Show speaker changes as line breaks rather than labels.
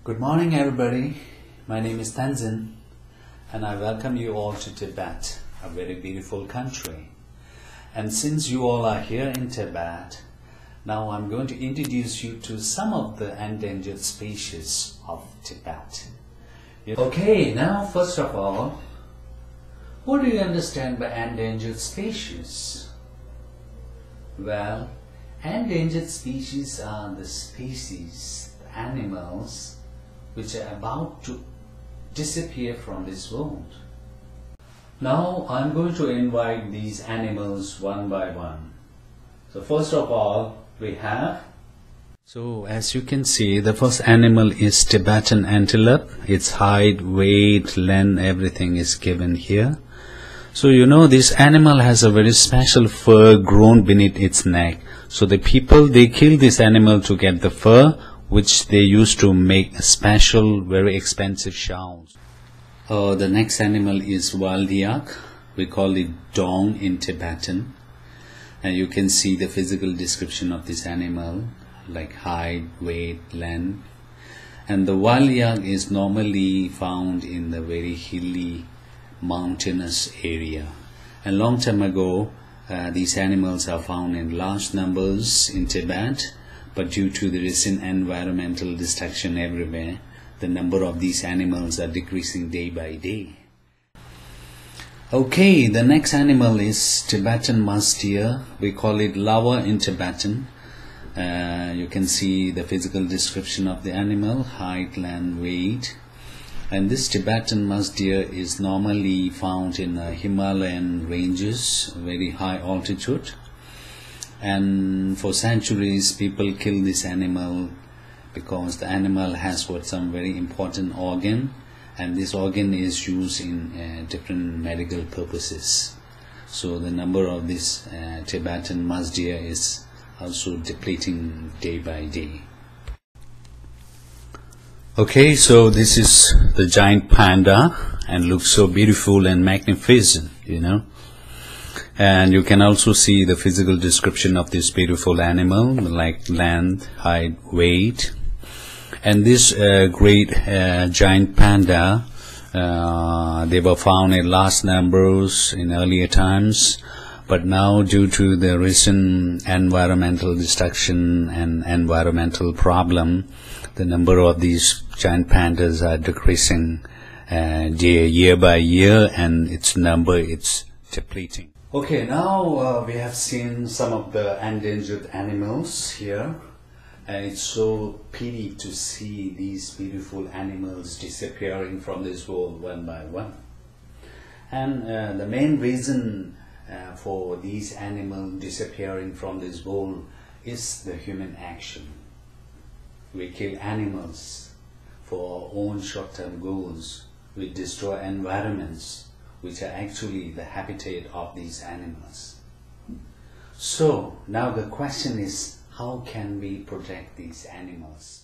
Good morning everybody, my name is Tenzin and I welcome you all to Tibet, a very beautiful country. And since you all are here in Tibet, now I'm going to introduce you to some of the endangered species of Tibet. Okay, now first of all, what do you understand by endangered species? Well, endangered species are the species, the animals, which are about to disappear from this world. Now I'm going to invite these animals one by one. So first of all we have, so as you can see, the first animal is Tibetan antelope. Its height, weight, length, everything is given here. So you know this animal has a very special fur grown beneath its neck. So the people, they kill this animal to get the fur, which they use to make special, very expensive shawls. The next animal is wild yak. We call it dong in Tibetan. And you can see the physical description of this animal, like height, weight, length. And the wild yak is normally found in the very hilly, mountainous area. And long time ago, these animals are found in large numbers in Tibet. But due to the recent environmental destruction everywhere, the number of these animals are decreasing day by day. Okay, the next animal is Tibetan musk deer. We call it lava in Tibetan. You can see the physical description of the animal, height, length, weight. And this Tibetan musk deer is normally found in Himalayan ranges, very high altitude. And for centuries people kill this animal because the animal has got some very important organ, and this organ is used in different medical purposes. So the number of this Tibetan musk deer is also depleting day by day. Okay, so this is the giant panda and looks so beautiful and magnificent, you know. And you can also see the physical description of this beautiful animal, like length, height, weight. And this great giant panda, they were found in large numbers in earlier times, but now due to the recent environmental destruction and environmental problem, the number of these giant pandas are decreasing year by year, and its number is depleting. Okay, now we have seen some of the endangered animals here, and it's so pity to see these beautiful animals disappearing from this world one by one. And the main reason for these animals disappearing from this world is the human action. We kill animals for our own short-term goals. We destroy environments which are actually the habitat of these animals. So now the question is, how can we protect these animals?